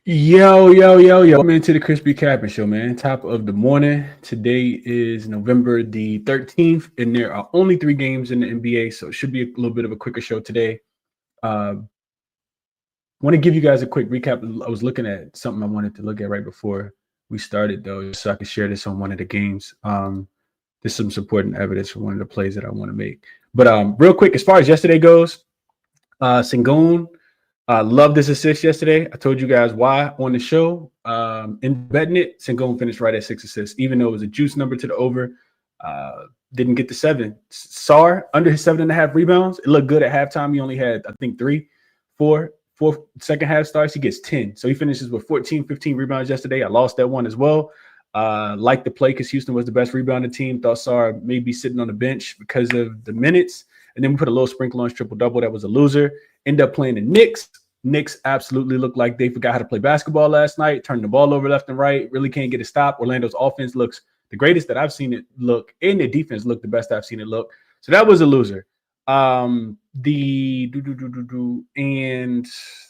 Yo. Welcome into the ChrisBeCappinn Show, man. Top of the morning. Today is November the 13th, and there are only 3 games in the NBA, so it should be a little bit of a quicker show today. Want to give you guys a quick recap. I was looking at something I wanted to look at right before we started, though, so I could share this on one of the games. There's some supporting evidence for one of the plays that I want to make. But real quick, as far as yesterday goes, Sengun loved this assist yesterday. I told you guys why on the show. In betting it, Sengun finished right at 6 assists, even though it was a juice number to the over. Didn't get the 7. Sar under his 7.5 rebounds. It looked good at halftime. He only had, I think, 4 second half starts. He gets 10. So he finishes with 14, 15 rebounds yesterday. I lost that one as well. Liked the play because Houston was the best rebounding team. Thought Sar may be sitting on the bench because of the minutes. And then we put a little sprinkle on his triple-double. That was a loser. End up playing the Knicks. Knicks absolutely looked like they forgot how to play basketball last night, turned the ball over left and right, really can't get a stop. Orlando's offense looks the greatest that I've seen it look, and their defense looked the best I've seen it look. So that was a loser. And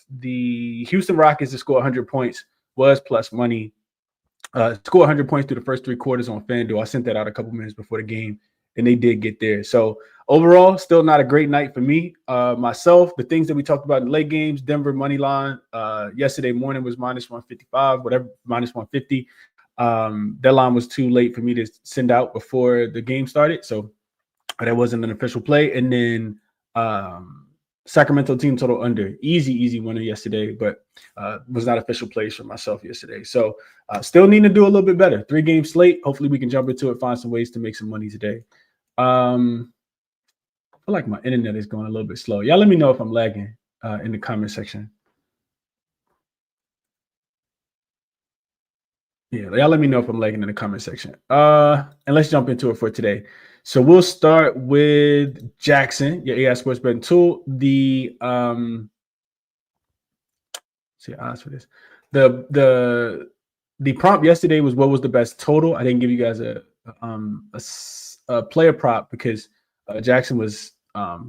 the Houston Rockets to score 100 points was plus money. Score 100 points through the first 3 quarters on FanDuel. I sent that out a couple minutes before the game, and they did get there. So overall, still not a great night for me. Myself, the things that we talked about in late games, Denver money line. Yesterday morning was minus 155, whatever, minus 150. That line was too late for me to send out before the game started. So that wasn't an official play. And then Sacramento team total under. Easy winner yesterday, but was not official plays for myself yesterday. So still need to do a little bit better. 3-game slate. Hopefully we can jump into it, find some ways to make some money today. I feel like my internet is going a little bit slow. Y'all let me know if I'm lagging in the comment section. Yeah, y'all let me know if I'm lagging in the comment section. And let's jump into it for today. So we'll start with jaXon, your AI sports betting tool. The see odds for this. The prompt yesterday was what was the best total. I didn't give you guys a player prop because jaXon was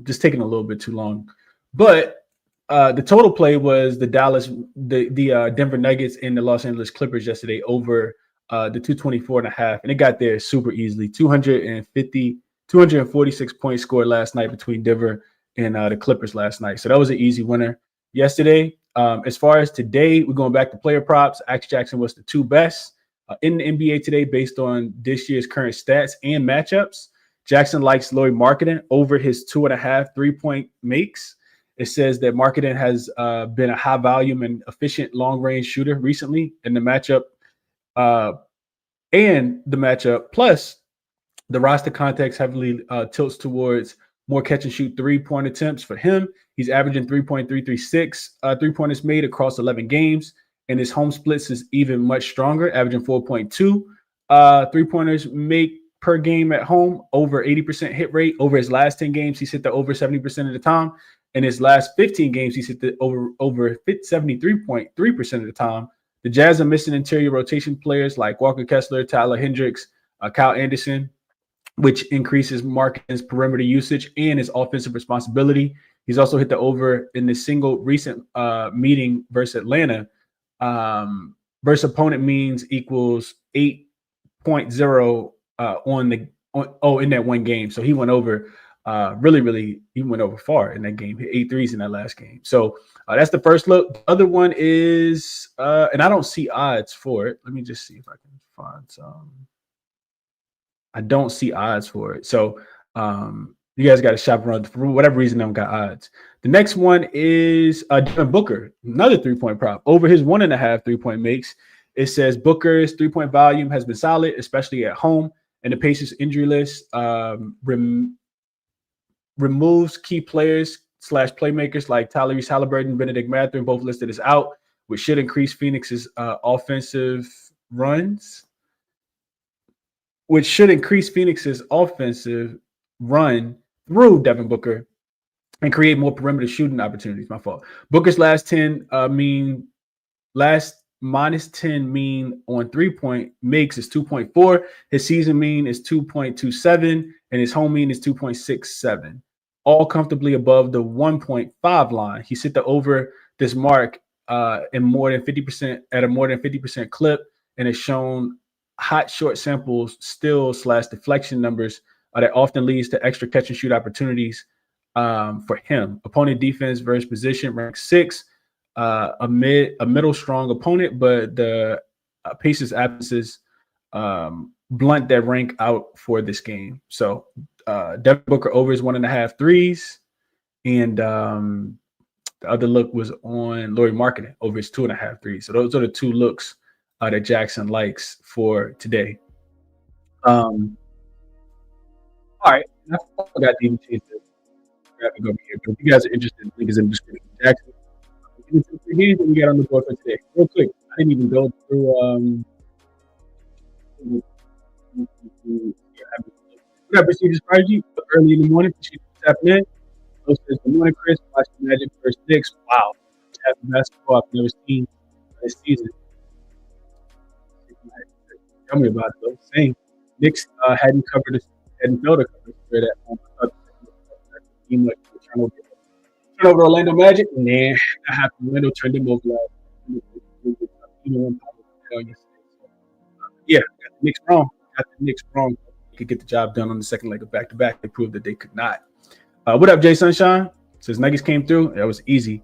just taking a little bit too long. But the total play was the Denver Nuggets and the Los Angeles Clippers yesterday over the 224.5, and it got there super easily. 246 points scored last night between Denver and the Clippers last night. So that was an easy winner yesterday. As far as today, we're going back to player props. jaXon was the 2 best in the NBA today based on this year's current stats and matchups. jaXon likes Lauri Markkanen over his 2.5 3-point makes. It says that Markkanen has been a high volume and efficient long range shooter recently in the matchup. Plus the roster context heavily tilts towards more catch and shoot 3-point attempts for him. He's averaging 3.336 3-pointers made across 11 games, and his home splits is even much stronger, averaging 4.2 3-pointers make per game at home, over 80% hit rate. Over his last 10 games, he's hit the over 70% of the time. In his last 15 games, he's hit the over 73.3% of the time. The Jazz are missing interior rotation players like Walker Kessler, Tyler Hendricks, Kyle Anderson, which increases Markkanen's perimeter usage and his offensive responsibility. He's also hit the over in the single recent meeting versus Atlanta. Versus opponent means equals 8.0 in that one game. So he went over he went over far in that game. Hit 8 threes in that last game. So that's the first look. The other one is, and I don't see odds for it. Let me just see if I can find some. I don't see odds for it. So you guys got to shop around. For whatever reason, I don't got odds. The next one is Devin Booker, another 3-point prop. Over his 1.5 3-point makes, it says Booker's 3-point volume has been solid, especially at home. And the Pacers injury list removes key players / playmakers like Tyrese Halliburton, Benedict Mathurin, both listed as out, which should increase Phoenix's offensive run through Devin Booker and create more perimeter shooting opportunities. My fault. Booker's last minus 10 mean on 3-point makes is 2.4. His season mean is 2.27, and his home mean is 2.67. All comfortably above the 1.5 line. He hit the over this mark in more than 50% at a more than 50% clip, and has shown hot short samples still / deflection numbers that often leads to extra catch and shoot opportunities for him. Opponent defense versus position ranked 6th, a middle strong opponent, but the Pacers' absences blunt that rank out for this game. So Devin Booker over his 1.5 threes, and the other look was on Lauri Markkanen over his 2.5 threes. So those are the 2 looks that jaXon likes for today. All right, I forgot to even change the graphic over here. But if you guys are interested, the link is in the description. jaXon, we got on the board for today. Real quick, I didn't even go through. We got procedures strategy early in the morning. Appreciate you tapping in. Says, good morning, Chris. Watch the Magic first Knicks. Wow, that's basketball I've never seen this season. Tell me about it, though. Same. Knicks hadn't failed to cover the spread at home. I thought the team like turn over Orlando Magic, and then that happened. Orlando turned them over yeah, got the Knicks wrong. They could get the job done on the second leg of back-to-back. They proved that they could not. What up, Jay Sunshine? Says Nuggets came through. That was easy.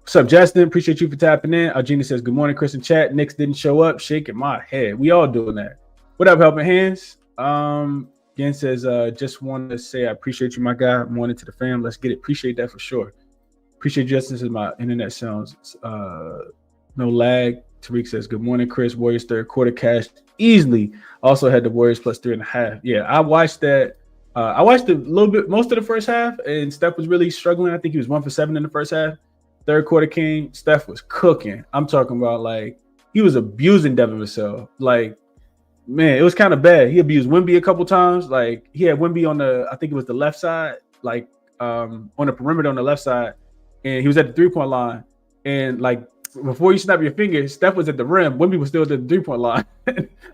What's up, Justin? Appreciate you for tapping in. Algina says, good morning, Chris and chat. Knicks didn't show up. Shaking my head. We all doing that. What up, Helping Hands? Again says, just wanted to say I appreciate you, my guy. Morning to the fam. Let's get it. Appreciate that for sure. Appreciate Justin. Says my internet sounds no lag. Tariq says, good morning, Chris. Warriors third quarter cashed easily. Also had the Warriors plus 3.5. Yeah, I watched that. I watched a little bit, most of the first half, and Steph was really struggling. I think he was 1 for 7 in the first half. Third quarter came, Steph was cooking. I'm talking about like he was abusing Devin Vassell. Like, man, it was kind of bad. He abused Wemby a couple times. Like he had Wemby on the, I think it was the left side, like on the perimeter on the left side, and he was at the 3-point line. And like before you snap your fingers, Steph was at the rim. Wemby was still at the 3-point line.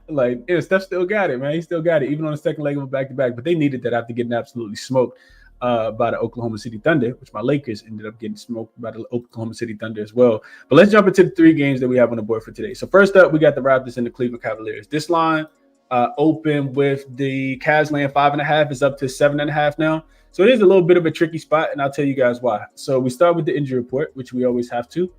Like, yeah, Steph still got it, man. He still got it, even on the second leg of a back-to-back. But they needed that after getting absolutely smoked by the Oklahoma City Thunder, which my Lakers ended up getting smoked by the Oklahoma City Thunder as well. But let's jump into the 3 games that we have on the board for today. So first up, we got the Raptors and the Cleveland Cavaliers. This line open with the Cavs laying 5.5 is up to 7.5 now. So it is a little bit of a tricky spot, and I'll tell you guys why. So we start with the injury report, which we always have to.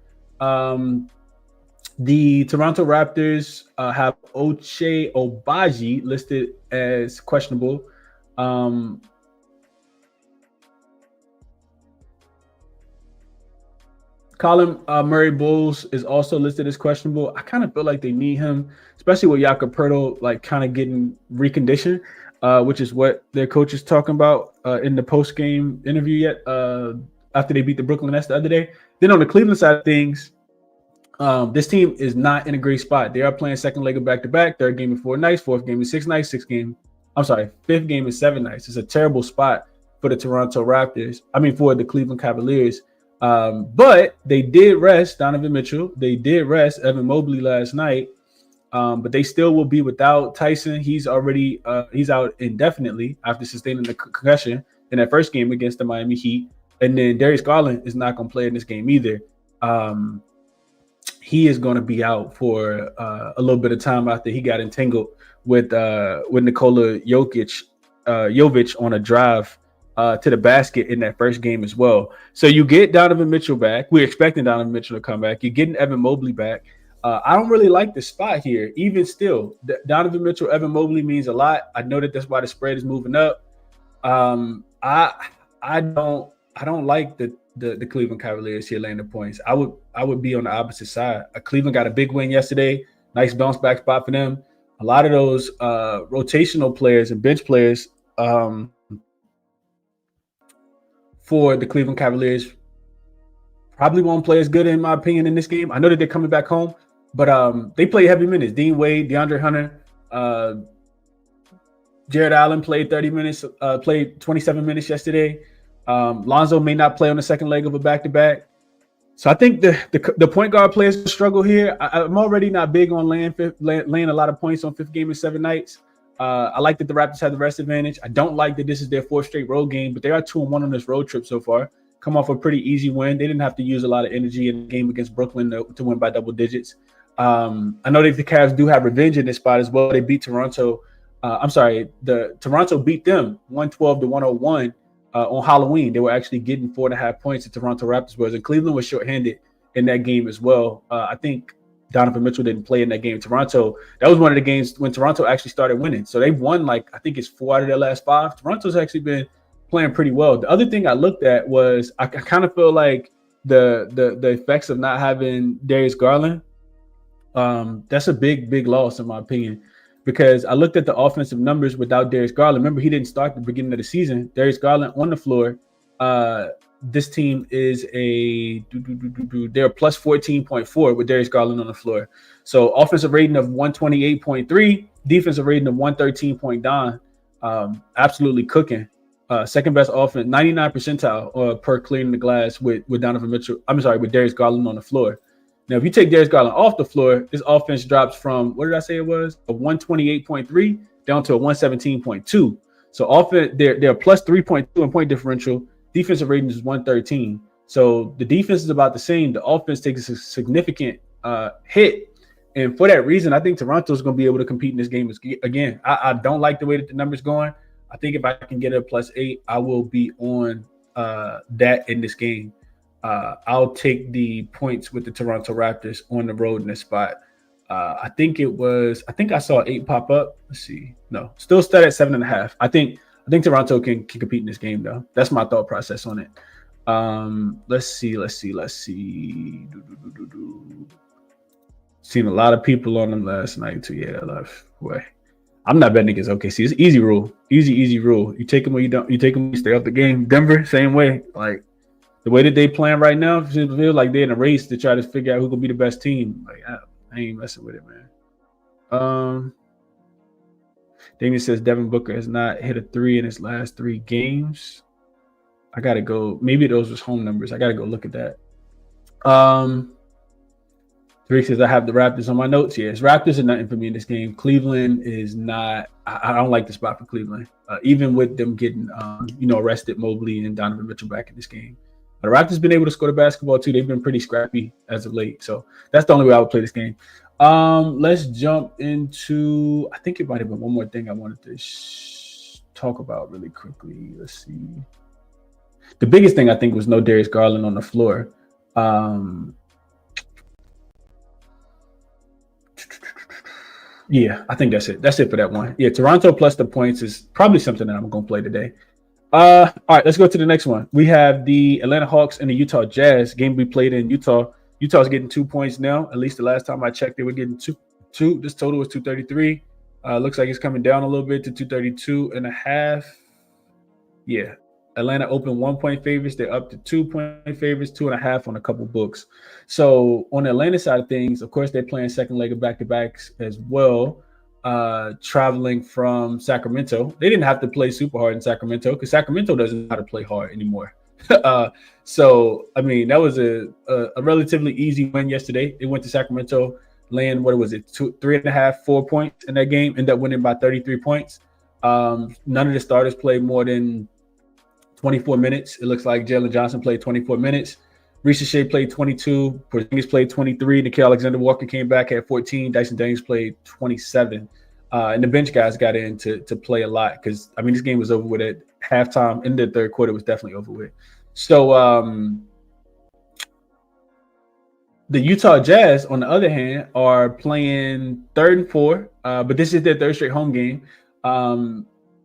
The Toronto Raptors have Ochai Agbaji listed as questionable. Colin Murray-Bowles is also listed as questionable. I kind of feel like they need him, especially with Jakob Poeltl like kind of getting reconditioned, which is what their coach is talking about in the post-game interview after they beat the Brooklyn Nets the other day. Then on the Cleveland side of things, this team is not in a great spot. They are playing second leg of back-to-back, third game in 4 nights, fourth game in 6 nights, fifth game in 7 nights. It's a terrible spot for the Toronto Raptors. For the Cleveland Cavaliers. But they did rest Donovan Mitchell. They did rest Evan Mobley last night. But they still will be without Tyson. He's already he's out indefinitely after sustaining the concussion in that first game against the Miami Heat. And then Darius Garland is not going to play in this game either. He is going to be out for a little bit of time after he got entangled with Nikola Jokic on a drive to the basket in that first game as well. So you get Donovan Mitchell back. We're expecting Donovan Mitchell to come back. You're getting Evan Mobley back. I don't really like the spot here. Even still, Donovan Mitchell, Evan Mobley means a lot. I know that's why the spread is moving up. I don't like the Cleveland Cavaliers here laying the points. I would be on the opposite side. Cleveland got a big win yesterday. Nice bounce back spot for them. A lot of those rotational players and bench players for the Cleveland Cavaliers probably won't play as good, in my opinion, in this game. I know that they're coming back home, but they play heavy minutes. Dean Wade, DeAndre Hunter, Jared Allen played 30 minutes, played 27 minutes yesterday. Lonzo may not play on the second leg of a back-to-back. So I think the point guard players struggle here. I'm already not big on laying a lot of points on fifth game in 7 nights. I like that the Raptors have the rest advantage. I don't like that this is their 4th straight road game, but they are 2-1 on this road trip so far. come off a pretty easy win. They didn't have to use a lot of energy in the game against Brooklyn to win by double digits. I know that the Cavs do have revenge in this spot as well. They beat Toronto. The Toronto beat them 112-101 on Halloween. They were actually getting 4.5 points at Toronto Raptors was, and Cleveland was shorthanded in that game as well. I think Donovan Mitchell didn't play in that game. Toronto, that was one of the games when Toronto actually started winning. So they've won, I think it's 4 out of their last 5. Toronto's actually been playing pretty well. The other thing I looked at was I kind of feel like the effects of not having Darius Garland. That's a big loss in my opinion, because I looked at the offensive numbers without Darius Garland. Remember, he didn't start at the beginning of the season. Darius Garland on the floor. This team is they're plus 14.4 with Darius Garland on the floor. So offensive rating of 128.3, defensive rating of 113.9. Absolutely cooking. Second best offense, 99 percentile per clearing the glass with Donovan Mitchell. With Darius Garland on the floor. Now, if you take Darius Garland off the floor, this offense drops from, what did I say it was? A 128.3 down to a 117.2. So offense, they're plus 3.2 in point differential. Defensive rating is 113. So the defense is about the same. The offense takes a significant hit. And for that reason, I think Toronto is going to be able to compete in this game again. I don't like the way that the number's going. I think if I can get a +8, I will be on that in this game. I'll take the points with the Toronto Raptors on the road in this spot. I think I saw 8 pop up. Let's see. No, still set at 7.5. I think Toronto can compete in this game though. That's my thought process on it. Let's see. Seen a lot of people on them last night too. Yeah, boy. I'm not betting against OKC. It's easy rule. Easy rule. You take them or you don't. You take them, you stay off the game. Denver, same way. Like the way that they playing right now, it feels like they're in a race to try to figure out who can be the best team. Like I ain't messing with it, man. Damien says Devin Booker has not hit a 3 in his last 3 games. I gotta go. Maybe those was home numbers. I gotta go look at that. Tariq says I have the Raptors on my notes. Yes, Raptors are nothing for me in this game. Cleveland is not. I don't like the spot for Cleveland, even with them getting arrested, Mobley and Donovan Mitchell back in this game. But the Raptors been able to score the basketball too. They've been pretty scrappy as of late. So that's the only way I would play this game. Let's jump into. I think it might have been one more thing I wanted to talk about really quickly. Let's see. The biggest thing I think was no Darius Garland on the floor. Yeah, I think that's it. That's it for that one. Yeah, Toronto plus the points is probably something that I'm going to play today. All right, let's go to the next one. We have the Atlanta Hawks and the Utah Jazz game we played in Utah. Utah's getting 2 points now. At least the last time I checked, they were getting two. This total was 233. Looks like it's coming down a little bit to 232.5. Yeah, Atlanta opened 1 point favorites. They're up to 2 point favorites, 2.5 on a couple books. So on the Atlanta side of things, of course, they're playing second leg of back-to-backs as well, traveling from Sacramento. They didn't have to play super hard in Sacramento because Sacramento doesn't know how to play hard anymore. So, I mean, that was a relatively easy win yesterday. They went to Sacramento, laying, 3.5, 4 points in that game, ended up winning by 33 points. None of the starters played more than 24 minutes. It looks like Jalen Johnson played 24 minutes. Reese Shea played 22. Porzingis played 23. Nickeil Alexander-Walker came back at 14. Dyson Daniels played 27. And the bench guys got in to play a lot because, I mean, this game was over with at halftime. In the third quarter, it was definitely over with. So the Utah Jazz, on the other hand, are playing 3rd and 4, but this is their 3rd straight home game.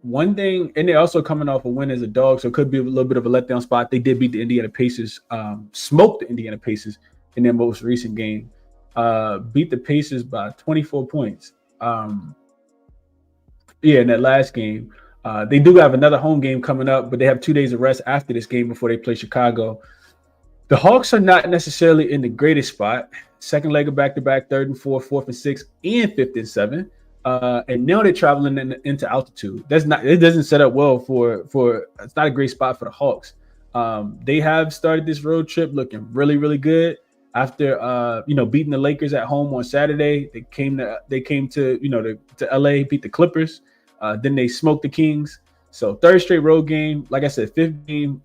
One thing, and they're also coming off a win as a dog, so it could be a little bit of a letdown spot. They did beat the Indiana Pacers, smoked the Indiana Pacers in their most recent game, beat the Pacers by 24 points. In that last game. They do have another home game coming up, but they have 2 days of rest after this game before they play Chicago. The Hawks are not necessarily in the greatest spot. Second leg of back-to-back, 3rd and 4, 4th and 6, and 5th and 7. And now they're traveling into altitude. It doesn't set up well for it's not a great spot for the Hawks. They have started this road trip looking really, really good. After beating the Lakers at home on Saturday, they came to LA, beat the Clippers. Then they smoked the Kings. So 3rd straight road game. Like I said, 5th game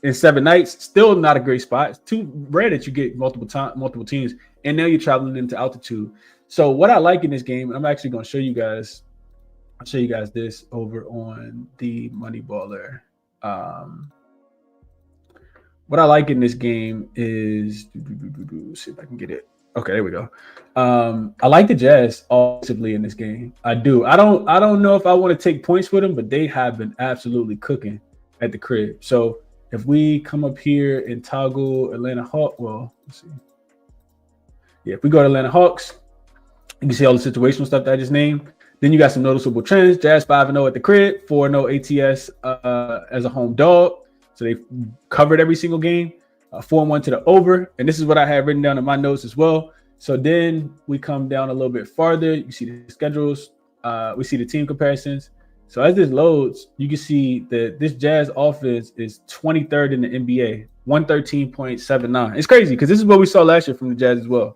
in 7 nights. Still not a great spot. It's too rare that you get multiple teams, and now you're traveling into altitude. So what I like in this game, I'm actually going to show you guys. I'll show you guys this over on the Money Baller. What I like in this game is see if I can get it. Okay, there we go. I like the Jazz offensively in this game. I do. I don't know if I want to take points with them, but they have been absolutely cooking at the crib. So if we come up here and toggle Atlanta Hawks, well, let's see. Yeah, if we go to Atlanta Hawks, you can see all the situational stuff that I just named. Then you got some noticeable trends. Jazz 5-0 at the crib, 4-0 ATS as a home dog. So they covered every single game, 4-1 to the over. And this is what I have written down in my notes as well. So then we come down a little bit farther. You see the schedules. We see the team comparisons. So as this loads, you can see that this Jazz offense is 23rd in the NBA, 113.79. It's crazy because this is what we saw last year from the Jazz as well.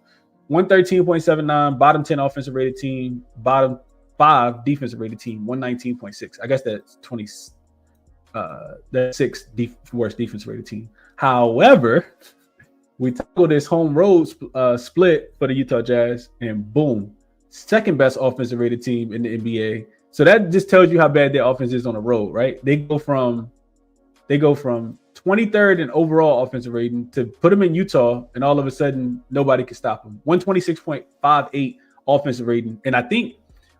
113.79, bottom 10 offensive rated team, bottom 5 defensive rated team, 119.6. I guess that's 20. That's 6th worst defensive rated team. However, we tackle this home road split for the Utah Jazz, and boom, second best offensive rated team in the NBA. So that just tells you how bad their offense is on the road, right? They go from 23rd in overall offensive rating to put them in Utah, and all of a sudden nobody can stop them. 126.58 offensive rating, and I think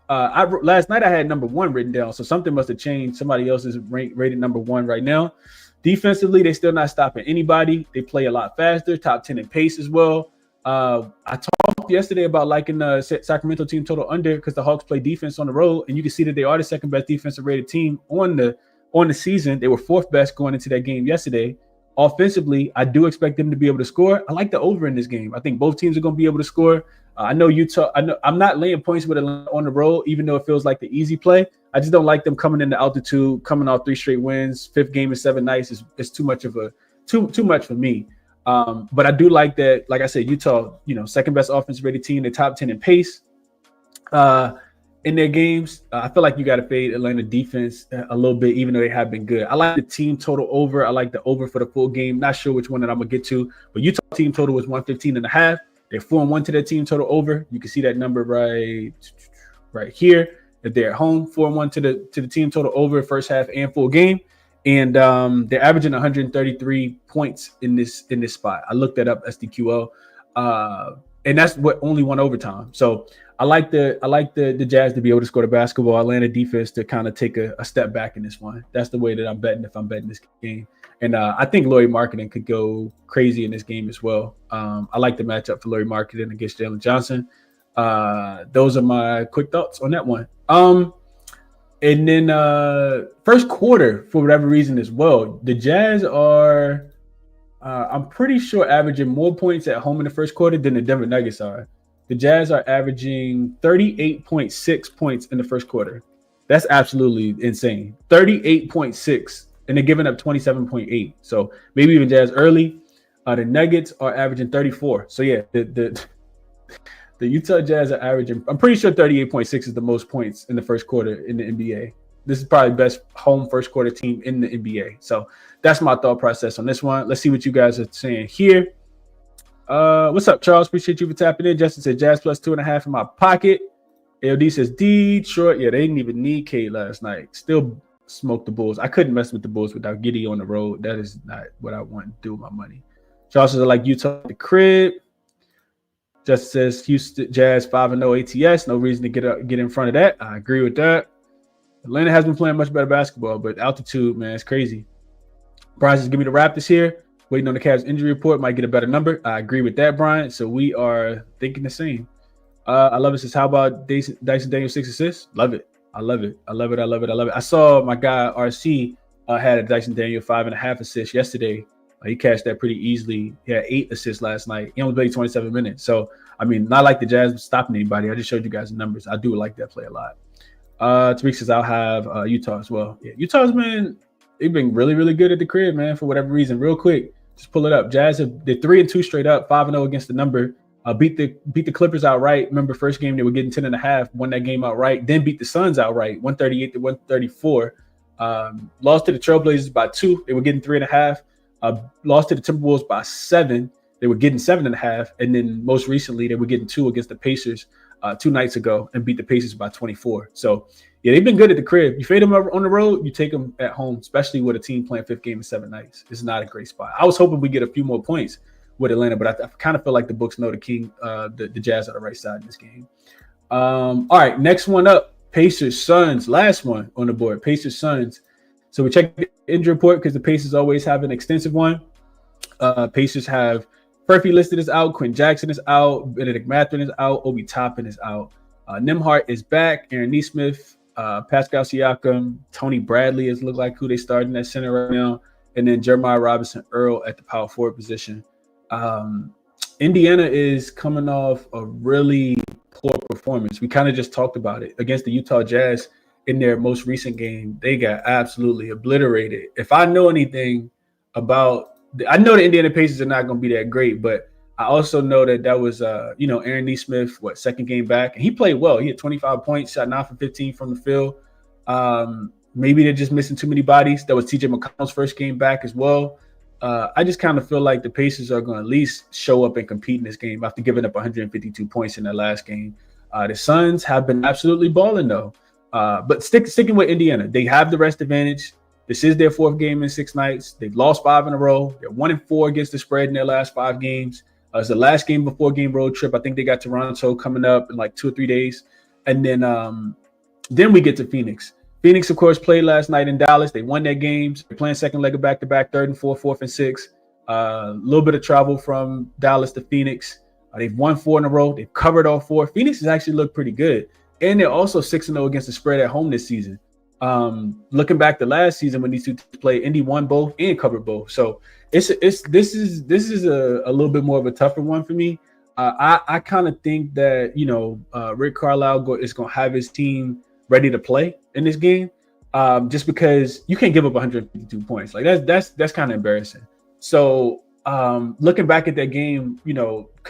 last night I had number 1 written down, so something must have changed. Somebody else is rated number 1 right now. Defensively, they're still not stopping anybody. They play a lot faster, top 10 in pace as well. I talked yesterday about liking the Sacramento team total under because the Hawks play defense on the road, and you can see that they are the second best defensive rated team on the season. They were 4th best going into that game yesterday. Offensively, I do expect them to be able to score. I like the over in this game. I think both teams are going to be able to score. I know Utah. I know I'm not laying points with Atlanta on the road, even though it feels like the easy play. I just don't like them coming into altitude, coming off 3 straight wins. 5th game in 7 nights is too much for me. But I do like that. Like I said, Utah, second best offensive rated team, the top 10 in pace in their games. I feel like you got to fade Atlanta defense a little bit, even though they have been good. I like the team total over. I like the over for the full game. Not sure which one that I'm gonna get to, but Utah team total was 115.5. They're 4-1 to their team total over. You can see that number right here. If they're at home, 4-1 to the team total over first half and full game. And they're averaging 133 points in this spot. I looked that up, SDQL. And that's what only won overtime. So I like the Jazz to be able to score the basketball. Atlanta defense to kind of take a step back in this one. That's the way that I'm betting if I'm betting this game. And I think Lauri Markkanen could go crazy in this game as well. I like the matchup for Lauri Markkanen against Jalen Johnson. Those are my quick thoughts on that one. And then first quarter, for whatever reason as well, the Jazz are, I'm pretty sure, averaging more points at home in the first quarter than the Denver Nuggets are. The Jazz are averaging 38.6 points in the first quarter. That's absolutely insane. 38.6, and they're giving up 27.8. So maybe even Jazz early. The Nuggets are averaging 34. So yeah, the Utah Jazz are averaging, I'm pretty sure 38.6 is the most points in the first quarter in the NBA. This is probably best home first quarter team in the NBA. So that's my thought process on this one. Let's see what you guys are saying here. What's up, Charles? Appreciate you for tapping in. Justin said Jazz plus 2.5 in my pocket. AOD says Detroit. Yeah, they didn't even need Cade last night. Still smoked the Bulls. I couldn't mess with the Bulls without Giddey on the road. That is not what I want to do with my money. Charles says I like Utah at the crib. Justin says Houston Jazz 5-0 ATS. No reason to get in front of that. I agree with that. Atlanta has been playing much better basketball, but altitude, man, it's crazy. Brian says give me the Raptors here. Waiting on the Cavs injury report. Might get a better number. I agree with that, Brian. So we are thinking the same. I love it. Says how about Dyson Daniels 6 assists? Love it. I love it. I saw my guy RC had a Dyson Daniel 5.5 assists yesterday. He cashed that pretty easily. He had 8 assists last night. He only played 27 minutes. So, I mean, not like the Jazz stopping anybody. I just showed you guys the numbers. I do like that play a lot. Tariq says I'll have Utah as well. Yeah, Utah's they've been really, really good at the crib, man, for whatever reason. Real quick, just pull it up. Jazz they're 3-2 straight up, 5-0 against the number. Beat the Clippers outright. Remember, first game they were getting 10.5. Won that game outright. Then beat the Suns outright, 138 to 134. Lost to the Trailblazers by 2. They were getting 3.5. Lost to the Timberwolves by 7. They were getting 7.5, and then most recently they were getting 2 against the Pacers 2 nights ago and beat the Pacers by 24. So yeah, they've been good at the crib. You fade them on the road, you take them at home, especially with a team playing 5th game in 7 nights. It's not a great spot. I was hoping we get a few more points with Atlanta, but I kind of feel like the books know the Jazz are the right side in this game. All right, next one up, Pacers Suns. Last one on the board, Pacers Suns. So we checked the injury report because the Pacers always have an extensive one. Pacers have Furphy listed as out, Quinn Jackson is out, Benedict Mathurin is out, Obi Toppin is out. Nembhard is back, Aaron Nesmith, Pascal Siakam, Tony Bradley is look like who they starting at center right now, and then Jeremiah Robinson Earl at the power forward position. Indiana is coming off a really poor performance. We kind of just talked about it against the Utah Jazz in their most recent game. They got absolutely obliterated. If I know anything about, I know the Indiana Pacers are not going to be that great, but I also know that was, Aaron Nesmith, second game back, and he played well. He had 25 points, shot 9 for 15 from the field. Maybe they're just missing too many bodies. That was TJ McConnell's first game back as well. I just kind of feel like the Pacers are going to at least show up and compete in this game after giving up 152 points in their last game. The Suns have been absolutely balling though. But sticking with Indiana, they have the rest advantage. This is their 4th game in 6 nights. They've lost 5 in a row. They're 1-4 against the spread in their last 5 games. It's the last game before game road trip. I think they got Toronto coming up in like 2 or 3 days. And then we get to Phoenix. Phoenix, of course, played last night in Dallas. They won their games. They're playing second leg of back-to-back, 3rd and 4th, 4th and 6th. A little bit of travel from Dallas to Phoenix. They've won 4 in a row. They've covered all 4. Phoenix has actually looked pretty good. And they're also 6-0 against the spread at home this season. Looking back to last season when these two teams played, Indy won both and covered both. So this is a little bit more of a tougher one for me. I kind of think that Rick Carlisle is going to have his team ready to play in this game, just because you can't give up 152 points. Like that's kind of embarrassing. So looking back at that game,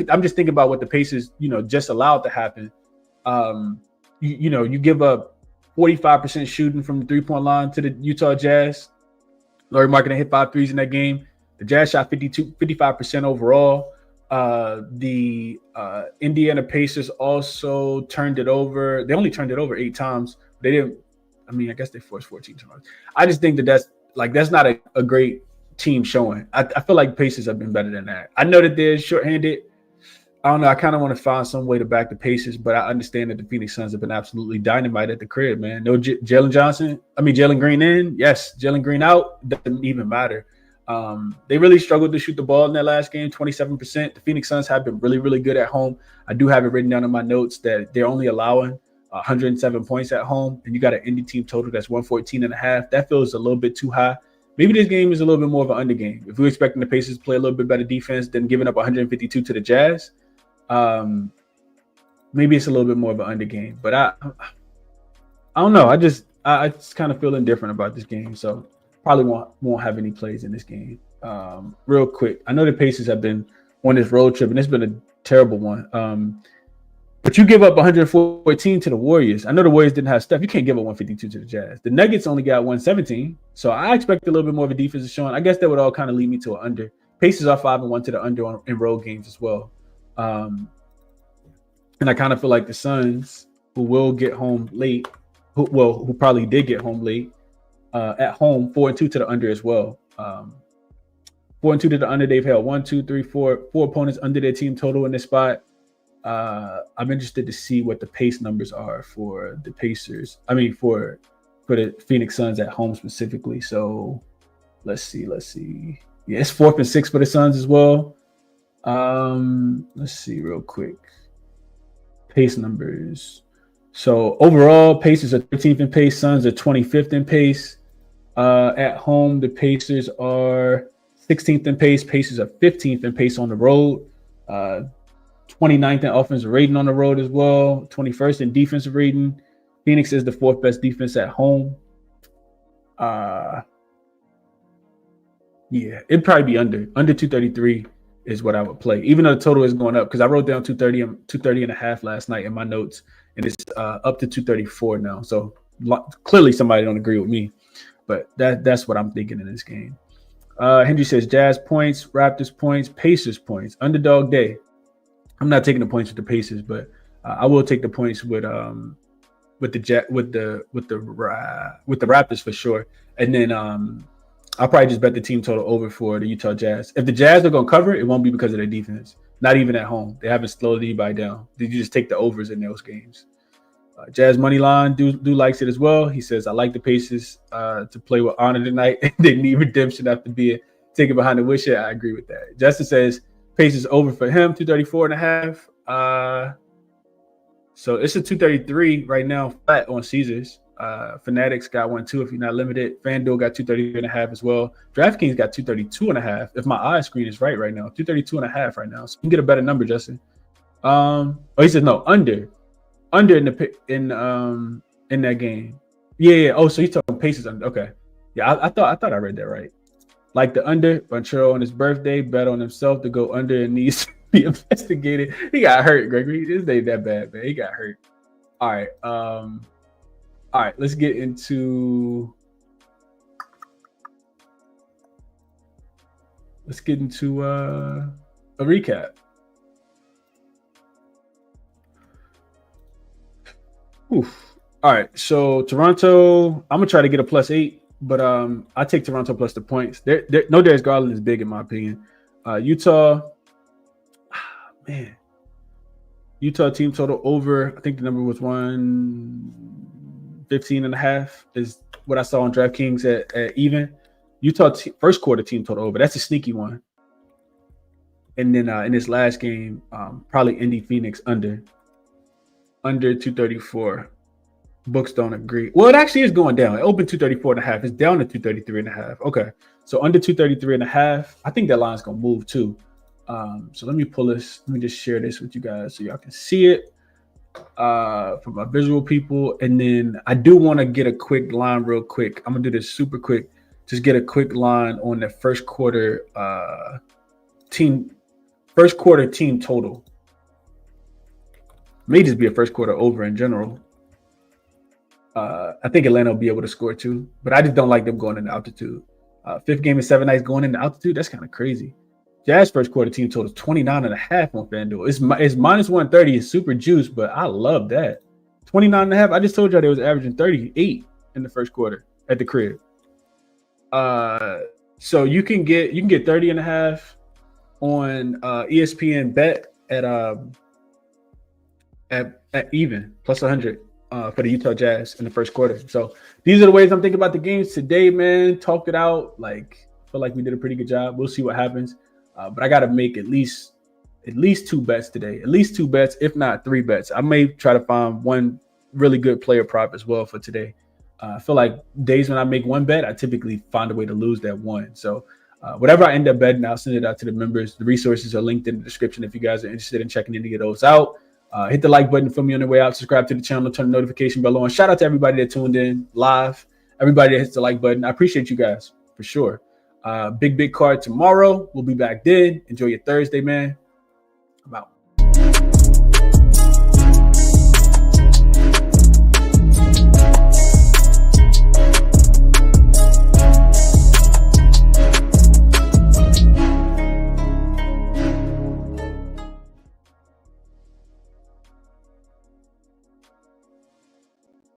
I'm just thinking about what the Pacers just allowed to happen. You give up 45% shooting from the 3-point line to the Utah Jazz. Lauri Markkanen hit 5 threes in that game. The Jazz shot 55% overall. The Indiana Pacers also turned it over. They only turned it over 8 times. They didn't. I mean, I guess they forced 14 times. I just think that's not a great team showing. I feel like Pacers have been better than that. I know that they're shorthanded. I don't know. I kind of want to find some way to back the Pacers, but I understand that the Phoenix Suns have been absolutely dynamite at the crib, man. No Jalen Green in. Yes, Jalen Green out. Doesn't even matter. They really struggled to shoot the ball in that last game, 27%. The Phoenix Suns have been really, really good at home. I do have it written down in my notes that they're only allowing 107 points at home, and you got an Indy team total that's 114.5. That feels a little bit too high. Maybe this game is a little bit more of an under game. If we're expecting the Pacers to play a little bit better defense than giving up 152 to the Jazz, maybe it's a little bit more of an under game. But I don't know. I just kind of feel indifferent about this game, so probably won't have any plays in this game. Real quick, I know the Pacers have been on this road trip, and it's been a terrible one. But you give up 114 to the Warriors. I know the Warriors didn't have Steph. You can't give up 152 to the Jazz. The Nuggets only got 117. So I expect a little bit more of a defensive showing. I guess that would all kind of lead me to an under. Pacers are 5-1 to the under in road games as well. And I kind of feel like the Suns, who will get home late, who probably did get home late, at home, 4-2 to the under as well. 4-2 to the under. They've held 4 opponents under their team total in this spot. I'm interested to see what the pace numbers are for the Pacers. I mean, for the Phoenix Suns at home specifically. So let's see. Yeah, it's 4th and 6 for the Suns as well. Let's see real quick. Pace numbers. So overall, Pacers are 13th in pace. Suns are 25th in pace. At home, the Pacers are 16th in pace. Pacers are 15th in pace on the road. 29th in offensive rating on the road as well. 21st in defensive rating. Phoenix is the 4th best defense at home. Yeah, it'd probably be under 233 is what I would play, even though the total is going up, because I wrote down 230 and a half last night in my notes, and it's up to 234 now. So clearly somebody don't agree with me, but that's what I'm thinking in this game. Henry says Jazz points, Raptors points, Pacers points. Underdog day. I'm not taking the points with the Pacers, but I will take the points with the Raptors for sure. And then I'll probably just bet the team total over for the Utah Jazz. If the Jazz are going to cover, it won't be because of their defense. Not even at home. They haven't slowed anybody down. Did you just take the overs in those games? Jazz money line do likes it as well. He says, I like the Pacers to play with honor tonight. They need redemption after being taken behind the woodshed. I agree with that. Justin says Pacers over for him, 234.5. So it's a 233 right now, flat on Caesars. Fanatics got one too if you're not limited. FanDuel got 230.5 as well. DraftKings got 232.5. If my eye screen is right now, 232.5 right now. So you can get a better number, Justin. He says no, under in that game. Yeah. Oh, so he's talking Pacers under. Okay. Yeah, I thought I read that right. Like the under, Banchero on his birthday, bet on himself to go under and needs to be investigated. He got hurt, Gregory. This ain't that bad, man. He got hurt. All right. Let's get into a recap. Oof. All right. So Toronto, I'm gonna try to get a +8, but I take Toronto plus the points. No Darius Garland is big in my opinion. Utah, man. Utah team total over. I think the number was 115.5 is what I saw on DraftKings at even. Utah first quarter team total over. That's a sneaky one. And then in this last game, probably Indy Phoenix under 234. Books don't agree. Well, it actually is going down. It opened 234.5. It's down to 233.5. Okay. So under 233.5. I think that line's gonna move too. So let me pull this. Let me just share this with you guys so y'all can see it for my visual people. And then I do want to get a quick line real quick. I'm gonna do this super quick. Just get a quick line on the first quarter team total. May just be a first quarter over in general. I think Atlanta will be able to score too, but I just don't like them going into altitude. Fifth game in 7 nights going into altitude. That's kind of crazy. Jazz first quarter team total is 29.5 on FanDuel. It's minus 130. It's super juice, but I love that. 29.5. I just told y'all they was averaging 38 in the first quarter at the crib. So you can get 30.5 on ESPN bet at even plus 100 for the Utah Jazz in the first quarter. So these are the ways I'm thinking about the games today, man. Talked it out. Feel like we did a pretty good job. We'll see what happens. But I got to make at least 2 bets today. At least 2 bets, if not 3 bets. I may try to find one really good player prop as well for today. I feel like days when I make 1 bet, I typically find a way to lose that one. So whatever I end up betting, I'll send it out to the members. The resources are linked in the description if you guys are interested in checking in to get those out. Hit the like button for me on the way out. Subscribe to the channel. Turn the notification bell on. Shout out to everybody that tuned in live. Everybody that hits the like button. I appreciate you guys for sure. Big card tomorrow. We'll be back then. Enjoy your Thursday, man. I'm out.